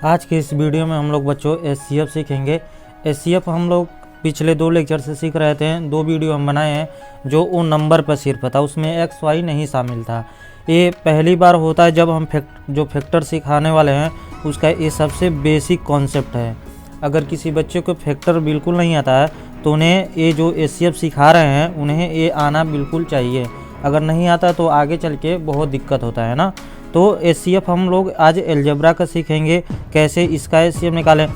आज के इस वीडियो में हम लोग बच्चों एचसीएफ सीखेंगे। एचसीएफ हम लोग पिछले 2 लेक्चर से सीख रहे थे। 2 वीडियो हम बनाए हैं जो वो नंबर पर सिर्फ था, उसमें एक्स वाई नहीं शामिल था। ये पहली बार होता है जब हम जो फैक्टर सिखाने वाले हैं उसका ये सबसे बेसिक कॉन्सेप्ट है। अगर किसी बच्चे को फैक्टर बिल्कुल नहीं आता है तो उन्हें ये जो एचसीएफ सिखा रहे हैं उन्हें ये आना बिल्कुल चाहिए। अगर नहीं आता तो आगे चल के बहुत दिक्कत होता है ना। तो एचसीएफ हम लोग आज अलजेब्रा का सीखेंगे, कैसे इसका एचसीएफ निकालें।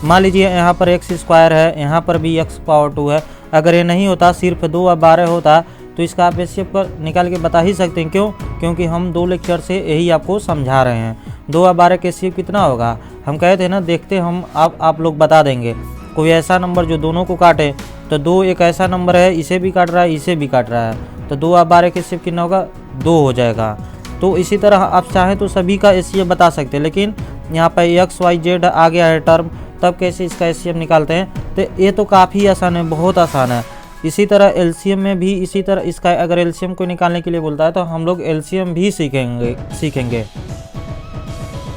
मान लीजिए यहाँ पर एक्स स्क्वायर है, यहाँ पर भी एक्स पावर 2 है। अगर ये नहीं होता, सिर्फ 2 और 12 होता तो इसका आप एचसीएफ पर निकाल के बता ही सकते हैं। क्यों? क्योंकि हम 2 लेक्चर से यही आपको समझा रहे हैं। 2 और 12 का एचसीएफ कितना होगा हम कहे थे ना, देखते हम आप लोग बता देंगे। कोई ऐसा नंबर जो दोनों को काटे, तो 2 एक ऐसा नंबर है इसे भी काट रहा है इसे भी काट रहा है, तो 2 और 12 का एचसीएफ कितना होगा? 2 हो जाएगा। तो इसी तरह आप चाहें तो सभी का एचसीएफ बता सकते हैं, लेकिन यहाँ पर एक्स वाई जेड आ गया है टर्म, तब कैसे इसका एचसीएफ निकालते हैं। तो ये तो काफ़ी आसान है, बहुत आसान है। इसी तरह एलसीएम में भी इसी तरह इसका अगर एलसीएम को निकालने के लिए बोलता है तो हम लोग एलसीएम भी सीखेंगे।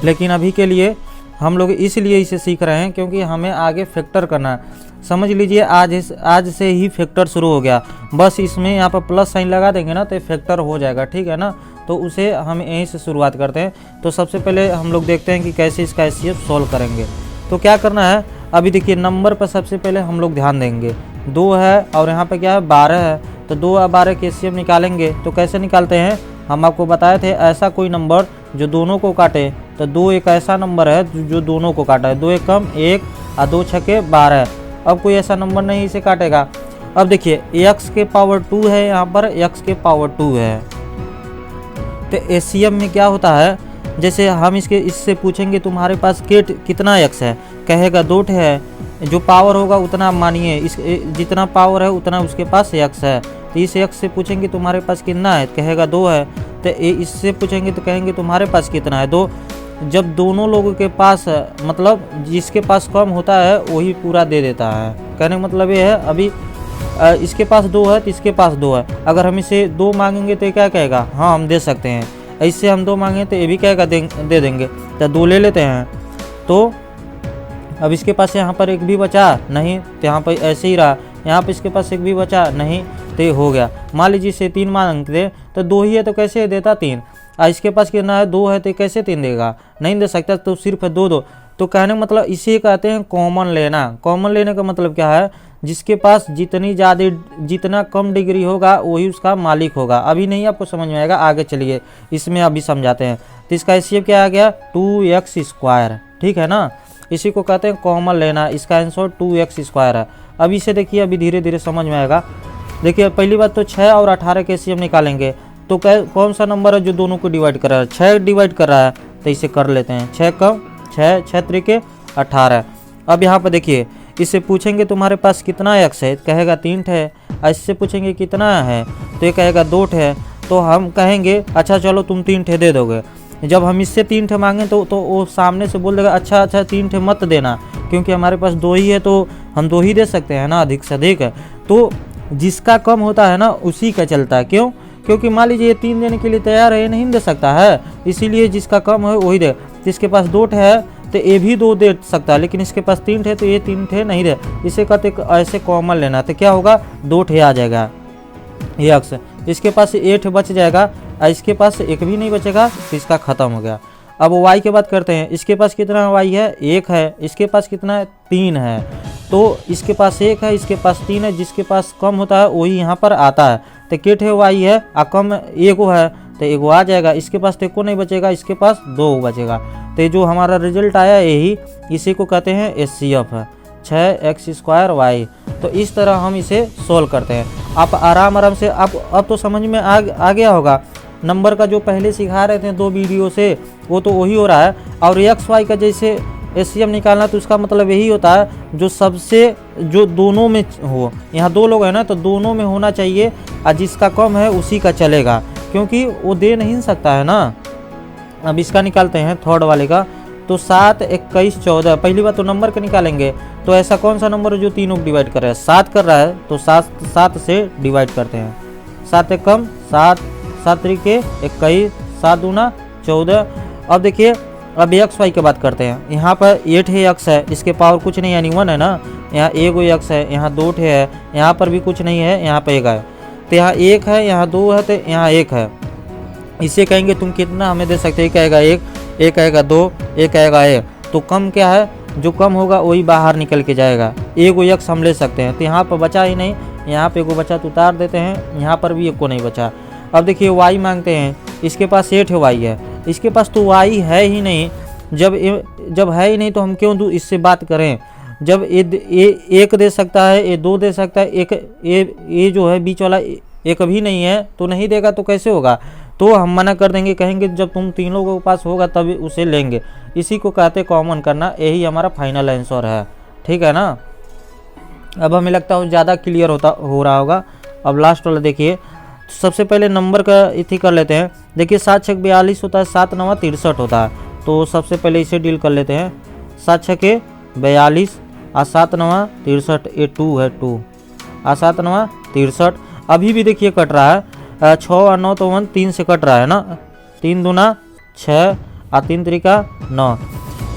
लेकिन अभी के लिए हम लोग इसलिए इसे सीख रहे हैं क्योंकि हमें आगे फैक्टर करना है। समझ लीजिए आज से ही फैक्टर शुरू हो गया, बस इसमें यहाँ पर प्लस साइन लगा देंगे ना तो फैक्टर हो जाएगा, ठीक है ना। तो उसे हम यहीं से शुरुआत करते हैं। तो सबसे पहले हम लोग देखते हैं कि कैसे इसका एचसीएफ सॉल्व करेंगे। तो क्या करना है, अभी देखिए नंबर पर सबसे पहले हम लोग ध्यान देंगे। 2 है और यहाँ पर क्या है 12 है, तो 2 और 12 के एचसीएफ निकालेंगे। तो कैसे निकालते हैं, हम आपको बताए थे ऐसा कोई नंबर जो दोनों को काटे। तो 2 एक ऐसा नंबर है जो दोनों को काटा है, 2 एक कम 1 और 2 छके 12। अब कोई ऐसा नंबर नहीं इसे काटेगा। अब देखिए x के पावर 2 है, यहाँ पर x के पावर 2 है। तो एचसीएफ में क्या होता है, जैसे हम इससे पूछेंगे तुम्हारे पास कितना x है, कहेगा 2 है। जो पावर होगा उतना मानिए, इस जितना पावर है उतना उसके पास x है। तो इस x से पूछेंगे तुम्हारे पास कितना है, कहेगा 2 है। तो इससे पूछेंगे तो कहेंगे तुम्हारे पास कितना है, 2। जब दोनों लोगों के पास मतलब जिसके पास कम होता है वही पूरा दे देता है। कहने का मतलब ये है, अभी इसके पास 2 है तो इसके पास 2 है। अगर हम इसे 2 मांगेंगे तो ये क्या कहेगा, हाँ हम दे सकते हैं। इससे हम 2 मांगें तो ये भी कहेगा दे देंगे। तो 2 ले लेते हैं। तो अब इसके पास यहाँ पर 1 भी बचा नहीं, तो यहाँ पर ऐसे ही रहा। यहाँ पर इसके पास 1 भी बचा नहीं, तो ये हो गया। मान लीजिए इसे 3 मांगते तो 2 ही है तो कैसे देता 3। इसके पास कितना है 2 है तो कैसे 3 देगा, नहीं दे सकता। तो सिर्फ 2। तो कहने का मतलब इसे कहते हैं कॉमन लेना। कॉमन लेने का मतलब क्या है, जिसके पास जितना कम डिग्री होगा वही उसका मालिक होगा। अभी नहीं आपको समझ में आएगा, आगे चलिए इसमें अभी समझाते हैं। तो इसका एचसीएफ क्या आ गया, 2x स्क्वायर, ठीक है ना। इसी को कहते हैं कॉमन लेना। इसका आंसर 2x स्क्वायर है। अब इसे देखिए, अभी धीरे धीरे समझ में आएगा। देखिए पहली बात तो 6 और 18 के एचसीएफ निकालेंगे। तो कौन सा नंबर है जो दोनों को डिवाइड कर रहा है, 6 डिवाइड कर रहा है। तो इसे कर लेते हैं, 6 कम 6 3 18। अब यहाँ पर देखिए, इससे पूछेंगे तुम्हारे पास कितना x है, कहेगा 3 है। इससे पूछेंगे कितना है तो ये कहेगा 2 है। तो हम कहेंगे अच्छा चलो तुम 3 दे दोगे। जब हम इससे 3 मांगे तो वो सामने से बोल देगा अच्छा 3 मत देना, क्योंकि हमारे पास 2 ही है तो हम 2 ही दे सकते हैं ना, अधिक से अधिक। तो जिसका कम होता है ना उसी का चलता है। क्यों? क्योंकि मान लीजिए ये 3 देने के लिए तैयार है, ये नहीं दे सकता है, इसीलिए जिसका कम है वही दे। जिसके पास 2 है तो ये भी 2 दे सकता है, लेकिन इसके पास 3 है तो ये 3 नहीं दे। इसे कहते ऐसे कॉमन लेना। तो क्या होगा, 2 आ जाएगा x। इसके पास 8 बच जाएगा, इसके पास 1 भी नहीं बचेगा, तो इसका खत्म हो गया। अब y की बात करते हैं। इसके पास कितना y है, 1 है। इसके पास कितना है, 3 है। तो इसके पास 1 है, इसके पास 3 है। जिसके पास कम होता है वही यहाँ पर आता है। तो किट है y है और कम 1 है तो 1 आ जाएगा। इसके पास तो 1 नहीं बचेगा, इसके पास 2 बचेगा। तो जो हमारा रिजल्ट आया यही, इसी को कहते हैं एचसीएफ, 6x स्क्वायर y। तो इस तरह हम इसे सोल्व करते हैं। आप आराम से अब तो समझ में आ गया होगा। नंबर का जो पहले सिखा रहे थे 2 वीडियो से वो तो वही हो रहा है। और एक्स वाई का जैसे एचसीएफ निकालना, तो उसका मतलब यही होता है जो दोनों में हो। यहाँ 2 लोग हैं ना, तो दोनों में होना चाहिए और जिसका कम है उसी का चलेगा, क्योंकि वो दे नहीं सकता है ना। अब इसका निकालते हैं थर्ड वाले का। तो 7 21 14। पहली बात तो नंबर का निकालेंगे। तो ऐसा कौन सा नंबर है जो तीनों को डिवाइड कर रहा है, 7 कर रहा है, तो 7 से डिवाइड करते हैं। 7 एक कम 7, 7 3 21, 7 दूना 14। अब देखिए अब एक्स वाई की बात करते हैं। यहाँ पर 8 है एक्स है, इसके पावर कुछ नहीं यानी 1 है ना। यहाँ एक एक्स है, यहाँ 2 है, यहाँ पर भी कुछ नहीं है, यहाँ पर 1 है। तो यहाँ 1 है, यहाँ 2 है, तो यहाँ 1 है। इसे कहेंगे तुम कितना हमें दे सकते हो, एक आएगा 1, एक आएगा 2, एक आएगा 1। तो कम क्या है, जो कम होगा वही बाहर निकल के जाएगा। एक एक्स हम ले सकते हैं। तो यहाँ पर बचा ही नहीं, यहाँ पे को बचा तो उतार देते हैं, यहाँ पर भी एक को नहीं बचा। अब देखिए वाई मांगते हैं, इसके पास 8 वाई है, इसके पास तो वाई है ही नहीं। जब है ही नहीं तो हम क्यों इससे बात करें। जब ये 1 दे सकता है, ये 2 दे सकता है, ये जो है बीच वाला एक भी नहीं है, तो नहीं देगा तो कैसे होगा। तो हम मना कर देंगे, कहेंगे जब तुम तीनों के पास होगा तब उसे लेंगे। इसी को कहते कॉमन करना। यही हमारा फाइनल आंसर है, ठीक है ना। अब हमें लगता है ज़्यादा क्लियर हो रहा होगा। अब लास्ट वाला देखिए, सबसे पहले नंबर का इथी कर लेते हैं। देखिए 7 छक 42 होता है, 7 9 63 होता है। तो सबसे पहले इसे डील कर लेते हैं। 7 छके 42 और 7 9 63, ये 2 है, 2 और 7 9 63। अभी भी देखिए कट रहा है, 6 और 9 तो 1 3 से कट रहा है ना। 3 दूना 6 और 3 त्रिका 9।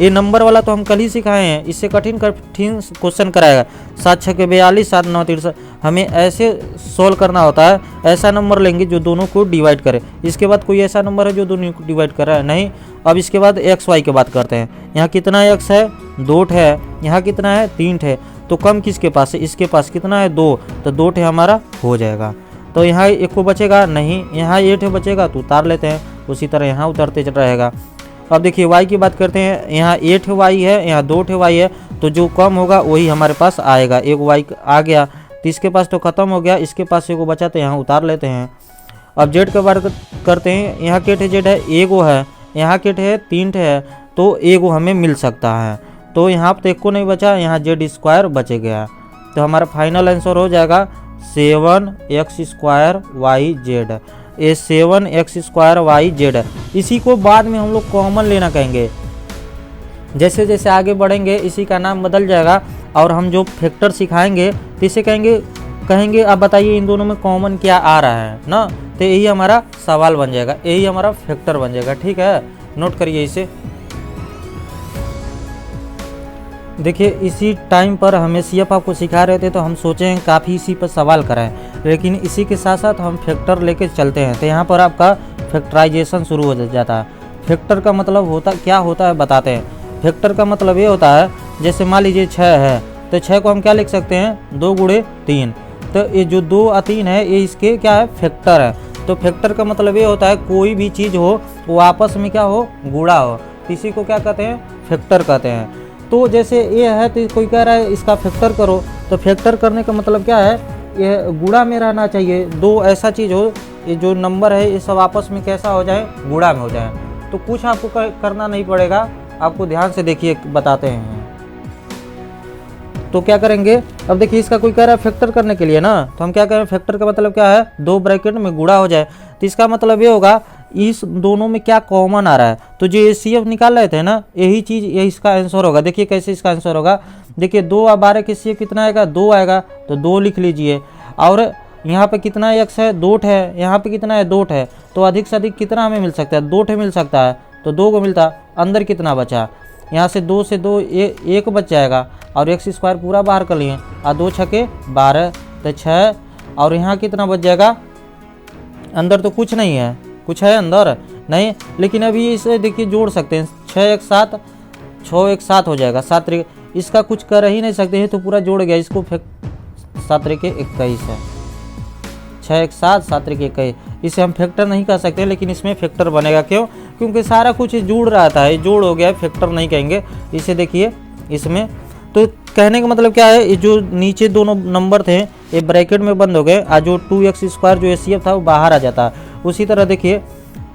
ये नंबर वाला तो हम कल ही सिखाए हैं, इससे कठिन क्वेश्चन कराएगा। 7 छके 42 7 9 63। हमें ऐसे सोल्व करना होता है, ऐसा नंबर लेंगे जो दोनों को डिवाइड करे। इसके बाद कोई ऐसा नंबर है जो दोनों को डिवाइड कर रहा है, नहीं। अब इसके बाद एक्स वाई की बात करते हैं। यहाँ कितना एक्स है, 2 है। यहाँ कितना है, 3 है। तो कम किसके पास है, इसके पास कितना है, 2। तो 2 हमारा हो जाएगा। तो यहाँ 1 को बचेगा नहीं, यहाँ 8 बचेगा तो उतार लेते हैं। उसी तरह यहाँ उतरते रहेगा। अब देखिए y की बात करते हैं। यहाँ 8 वाई है, यहाँ 2 वाई है। तो जो कम होगा वही हमारे पास आएगा। एक वाई आ गया तो इसके पास तो ख़त्म हो गया, इसके पास एक बचा तो यहाँ उतार लेते हैं। अब जेड की बात करते हैं। यहाँ केट है, जेड है, एगो है, यहाँ केट है, 3 है। तो एगो हमें मिल सकता है। तो यहाँ पर तो एक को नहीं बचा, यहाँ जेड स्क्वायर बचे गया। तो हमारा फाइनल आंसर हो जाएगा 7x² YZ। ये 7x² YZ है। इसी को बाद में हम लोग कॉमन लेना कहेंगे। जैसे जैसे आगे बढ़ेंगे इसी का नाम बदल जाएगा। और हम जो फैक्टर सिखाएंगे तो इसे कहेंगे अब बताइए इन दोनों में कॉमन क्या आ रहा है ना। तो यही हमारा सवाल बन जाएगा, यही हमारा फैक्टर बन जाएगा, ठीक है। नोट करिए इसे। देखिए इसी टाइम पर हमें सीएफ आपको सिखा रहे थे तो हम सोचे हैं काफ़ी इसी पर सवाल कराएं, लेकिन इसी के साथ साथ हम फैक्टर लेके चलते हैं। तो यहाँ पर आपका फैक्टराइजेशन शुरू हो जाता है। फैक्टर का मतलब क्या होता है बताते हैं। फैक्टर का मतलब ये होता है, जैसे मान लीजिए 6 है तो 6 को हम क्या लिख सकते हैं, 2 गुणे 3। तो ये जो 2 और 3 है ये इसके क्या है, फैक्टर है। तो फैक्टर का मतलब ये होता है कोई भी चीज़ हो वो आपस में क्या हो, गुणा हो, इसी को क्या कहते हैं, फैक्टर कहते हैं। तो जैसे ये है तो कोई कह रहा है इसका फैक्टर करो, तो फैक्टर करने का मतलब क्या है, ये गुणा में रहना चाहिए। 2 ऐसा चीज़ हो, ये जो नंबर है ये सब आपस में कैसा हो जाए, गुणा में हो जाए। तो कुछ आपको करना नहीं पड़ेगा, आपको ध्यान से देखिए बताते हैं। तो क्या करेंगे, अब देखिए इसका कोई कह रहा है फैक्टर करने के लिए ना, तो हम क्या करें, फैक्टर का मतलब क्या है, 2 ब्रैकेट में गुणा हो जाए। तो इसका मतलब ये होगा इस दोनों में क्या कॉमन आ रहा है। तो जो एचसीएफ निकाल रहे थे ना, यही चीज़ यही इसका आंसर होगा। देखिए कैसे इसका आंसर होगा, देखिए 2 और 12 के एचसीएफ कितना आएगा, 2 आएगा। तो 2 लिख लीजिए। और यहाँ पे कितना एक्स है, 2 है। यहाँ पे कितना है, 2 है। तो अधिक से अधिक कितना हमें मिल सकता है, 2 मिल सकता है। तो 2 को मिलता, अंदर कितना बचा, यहाँ से 2 से 2 1 बच जाएगा। और x² पूरा बाहर कर लिए, और 2 छके 12 तो 6। और यहाँ कितना बच जाएगा, अंदर तो कुछ नहीं है, कुछ है अंदर नहीं। लेकिन अभी इसे देखिए जोड़ सकते हैं, 6 1 7, 6 1 7 हो जाएगा। 7 3 इसका कुछ कर ही नहीं सकते हैं, तो पूरा जोड़ गया। इसको 7 3 21 है, 6 1 7 7 3 21। इसे हम फैक्टर नहीं कर सकते, लेकिन इसमें फैक्टर बनेगा। क्यों, क्योंकि सारा कुछ जुड़ रहा था, ये जोड़ हो गया, फैक्टर नहीं कहेंगे इसे। देखिए इसमें तो कहने का मतलब क्या है, ये जो नीचे दोनों नंबर थे ये ब्रैकेट में बंद हो गए, और जो 2x² जो एचसीएफ था वो बाहर आ जाता। उसी तरह देखिए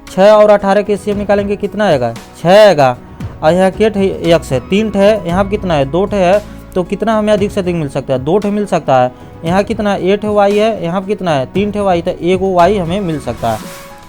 6 और 18 के एचसीएफ निकालेंगे, कितना आएगा, 6 आएगा। और यहाँ केट है, एक्स है, 3 है, यहाँ कितना है, 2 है। तो कितना हमें अधिक से अधिक मिल सकता है, 2 मिल सकता है। यहाँ कितना 8 वाई है, यहाँ कितना है, 3 वाई, तो 1 वाई हमें मिल सकता है।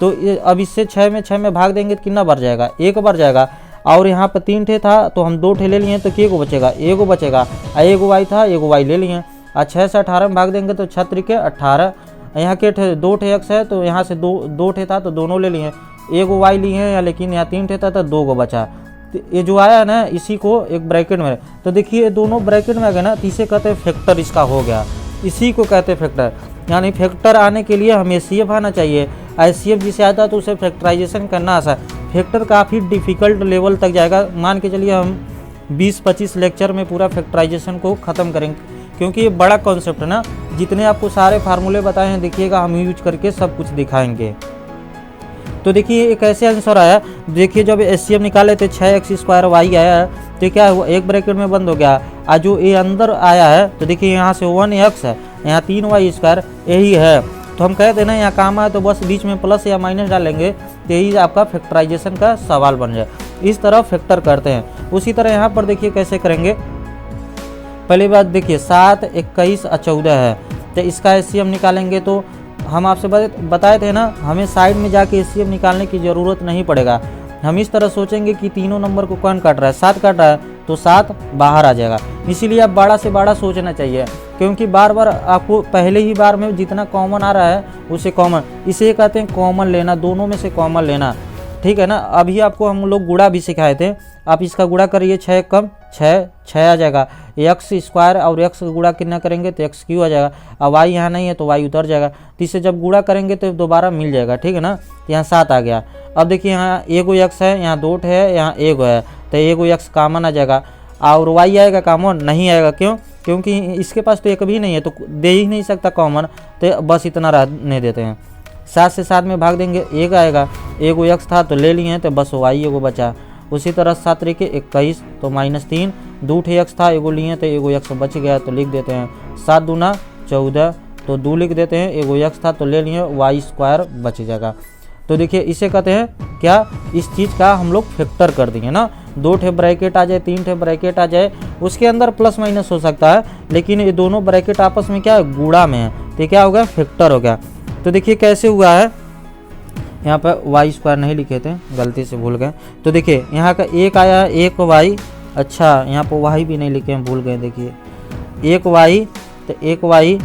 तो अब इससे 6 में भाग देंगे तो कितना बढ़ जाएगा, 1 बढ़ जाएगा। और यहाँ पर 3 था तो हम 2 ले लिए, तो क्या को बचेगा, 1 बचेगा। 1 वाई था, 1 वाई ले लिए। और 6 से 18 में भाग देंगे तो 6 3 18। यहाँ के 2 एक्स है, तो यहाँ से 2 था तो दोनों ले लिए। 1 वाई लिए हैं, लेकिन यहाँ 3 था तो 2 बचा। ये जो आया है ना इसी को एक ब्रैकेट में, तो देखिए दोनों ब्रैकेट में आ गए ना, तो इसे कहते हैं फैक्टर, इसका हो गया, इसी को कहते हैं फैक्टर। यानी फैक्टर आने के लिए हमें एचसीएफ आना चाहिए, एचसीएफ जिसे आता है तो उसे फैक्टराइजेशन करना आसान। फैक्टर काफ़ी डिफ़िकल्ट लेवल तक जाएगा, मान के चलिए हम 20-25 लेक्चर में पूरा फैक्टराइजेशन को ख़त्म करेंगे, क्योंकि ये बड़ा कॉन्सेप्ट है ना। जितने आपको सारे फार्मूले बताए हैं देखिएगा, हम यूज करके सब कुछ दिखाएंगे। तो देखिए एक ऐसे आंसर आया, देखिए जब एचसीएफ निकाले थे 6x² y आया है, तो क्या हुआ, एक ब्रैकेट में बंद हो गया। आज जो ये अंदर आया है तो देखिए यहाँ से 1x है, यहाँ 3y² यही है, तो हम कहते हैं ना यहाँ काम आए तो बस बीच में प्लस या माइनस डालेंगे, तो यही आपका फैक्टराइजेशन का सवाल बन जाए। इस तरह फैक्टर करते हैं। उसी तरह यहाँ पर देखिए कैसे करेंगे। पहली बात देखिए 7, 21 और 14 है, तो इसका एचसीएफ निकालेंगे। तो हम आपसे बताए थे ना, हमें साइड में जाके एचसीएफ निकालने की ज़रूरत नहीं पड़ेगा। हम इस तरह सोचेंगे कि तीनों नंबर को कौन काट रहा है, 7 काट रहा है, तो 7 बाहर आ जाएगा। इसीलिए आप बड़ा से बड़ा सोचना चाहिए, क्योंकि बार बार आपको पहले ही बार में जितना कॉमन आ रहा है उसे कॉमन, इसे कहते हैं कॉमन लेना, दोनों में से कॉमन लेना, ठीक है ना। अभी आपको हम लोग गुणा भी सिखाए थे, आप इसका गुणा करिए, 6 कम 6 आ जाएगा, x² और x का गुणा कितना करेंगे तो x³ आ जाएगा। अब y यहाँ नहीं है तो y उतर जाएगा, तो इसे जब गुणा करेंगे तो दोबारा मिल जाएगा, ठीक है ना। यहाँ 7 आ गया। अब देखिए यहाँ एगो x है, यहाँ 2 है, यहाँ एगो है, तो एगो x कॉमन आ जाएगा, और y आएगा कॉमन नहीं आएगा। क्यों? क्योंकि इसके पास तो एक भी नहीं है, तो दे ही नहीं सकता कॉमन, तो बस इतना रहने देते हैं। 7 से 7 में भाग देंगे, 1 आएगा, एगो x था तो ले लिए, तो बस y एगो बचा। उसी तरह 7 तरीके 21 तो -3, 2 x था, एगो लिए तो एगो x बच गया, तो लिख देते हैं 7 दूना 14, तो 2 लिख देते हैं, एगो x था तो ले लिए, y² बच जाएगा। तो देखिए इसे कहते हैं क्या, इस चीज़ का हम लोग फैक्टर कर देंगे ना। 2 ठे ब्रैकेट आ जाए, 3 ठे ब्रैकेट आ जाए, उसके अंदर प्लस माइनस हो सकता है, लेकिन ये दोनों ब्रैकेट आपस में क्या है, गुणा में है, तो क्या हो गया, फैक्टर हो गया। तो देखिए कैसे हुआ है, यहाँ पर y² नहीं लिखे थे, गलती से भूल गए। तो देखिए यहाँ का 1 आया है, 1y, अच्छा यहाँ पर y भी नहीं लिखे हैं, भूल गए। देखिए 1y, तो 1y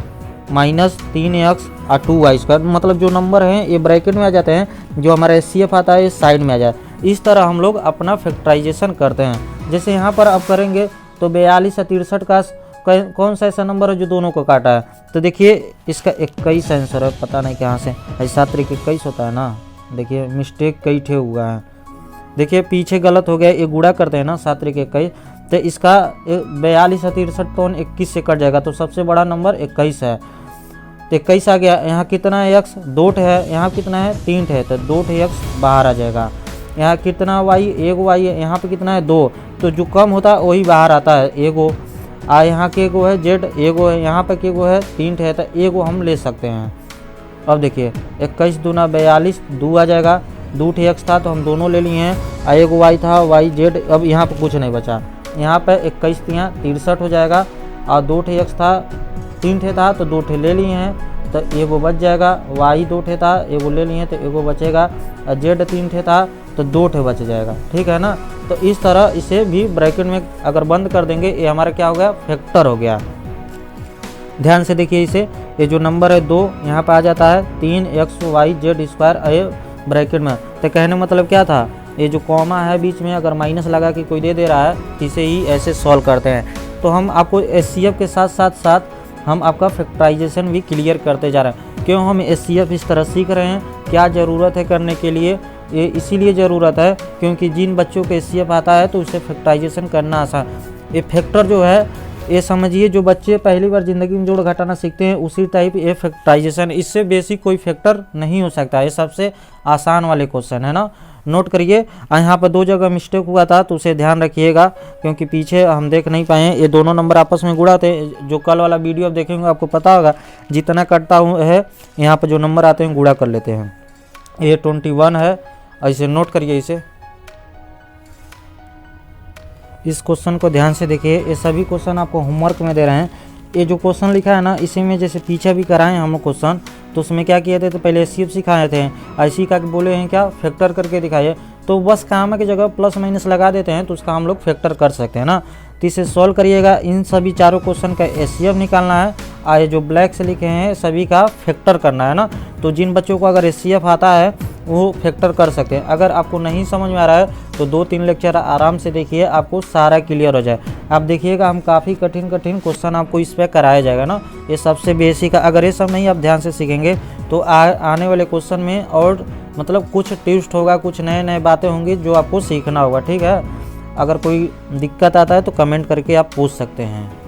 -3x और 2y², मतलब जो नंबर हैं ये ब्रैकेट में आ जाते हैं, जो हमारा एचसीएफ आता है ये साइड में आ जाए। इस तरह हम लोग अपना फैक्टराइजेशन करते हैं। जैसे यहाँ पर अब करेंगे तो 42 और 63 का कौन सा ऐसा नंबर है जो दोनों को काटा है, तो देखिए इसका 21 आंसर है, पता नहीं कहाँ से, 7 तरीके 21 होता है ना। देखिए मिस्टेक कई ठे हुआ है, देखिए पीछे गलत हो गया, ये गुणा करते हैं ना 7 तरीके 21, तो इसका 42 और 63 तो 21 से कट जाएगा, तो सबसे बड़ा नंबर 21 है, तो 21 आ गया। यहाँ कितना है x, 2 है, यहाँ कितना है 3 है, तो 2 x बाहर आ जाएगा। यहाँ कितना y, एगो y है, यहाँ पे कितना है 2, तो जो कम होता है वही बाहर आता है, एगो। यहाँ के एगो है z, एगो है, यहाँ पे के एगो है 3 है, तो एगो हम ले सकते हैं। अब देखिए 21 दूना 42, 2 आ जाएगा, 2 x था तो हम दोनों ले लिए हैं, और एगो y था, y z, अब यहाँ पे कुछ नहीं बचा। यहाँ पे 21 63 हो जाएगा, और 2 x था, 3 था तो 2 ले लिए हैं, तो एगो बच जाएगा। y 2 था, एगो ले लिए तो एगो बचेगा, और z 3 था तो 2 बच जाएगा, ठीक है ना। तो इस तरह इसे भी ब्रैकेट में अगर बंद कर देंगे, ये हमारा क्या हो गया, फैक्टर हो गया। ध्यान से देखिए इसे, ये जो नंबर है 2 यहाँ पर आ जाता है, 3xyz² ये ब्रैकेट में। तो कहने मतलब क्या था, ये जो कॉमा है बीच में अगर माइनस लगा के कोई दे दे रहा है, इसे ही ऐसे सॉल्व करते हैं। तो हम आपको एचसीएफ के साथ साथ हम आपका फैक्टराइजेशन भी क्लियर करते जा रहे हैं। क्यों हम एचसीएफ इस तरह सीख रहे हैं, क्या ज़रूरत है करने के लिए, ये इसीलिए ज़रूरत है क्योंकि जिन बच्चों को एचसीएफ आता है तो उसे फैक्टराइजेशन करना आसान। ये फैक्टर जो है, ये समझिए जो बच्चे पहली बार ज़िंदगी में जोड़ घटाना सीखते हैं उसी टाइप ये फैक्टराइजेशन, इससे बेसिक कोई फैक्टर नहीं हो सकता। ये सबसे आसान वाले क्वेश्चन है ना, नोट करिए। यहाँ पर 2 जगह मिस्टेक हुआ था तो उसे ध्यान रखिएगा, क्योंकि पीछे हम देख नहीं पाए। ये दोनों नंबर आपस में गुणा थे, जो कल वाला वीडियो आप देखेंगे आपको पता होगा, जितना कटता है यहाँ पर जो नंबर आते हैं गुणा कर लेते हैं। ये 21 है, ऐसे नोट करिए इसे। इस क्वेश्चन को ध्यान से देखिए, ये सभी क्वेश्चन आपको होमवर्क में दे रहे हैं। ये जो क्वेश्चन लिखा है ना, इसी में जैसे पीछे भी कराए हम लोग क्वेश्चन, तो उसमें क्या किए थे, तो पहले एचसीएफ सिखाए थे, ऐसी का बोले हैं क्या, फैक्टर करके दिखाइए। तो बस कामा की जगह प्लस माइनस लगा देते हैं तो उसका हम लोग फैक्टर कर सकते हैं ना। तो इसे सॉल्व करिएगा। इन सभी चारों क्वेश्चन का एचसीएफ निकालना है, और ये जो ब्लैक से लिखे हैं सभी का फैक्टर करना है ना। तो जिन बच्चों को अगर एचसीएफ आता है वो फैक्टर कर सकते हैं। अगर आपको नहीं समझ में आ रहा है तो 2-3 लेक्चर आराम से देखिए, आपको सारा क्लियर हो जाए। आप देखिएगा हम काफ़ी कठिन क्वेश्चन आपको इस पर कराया जाएगा ना, ये सबसे बेसिक है। अगर ये सब नहीं आप ध्यान से सीखेंगे तो आने वाले क्वेश्चन में और मतलब कुछ ट्विस्ट होगा, कुछ नए नए बातें होंगी जो आपको सीखना होगा, ठीक है। अगर कोई दिक्कत आता है तो कमेंट करके आप पूछ सकते हैं।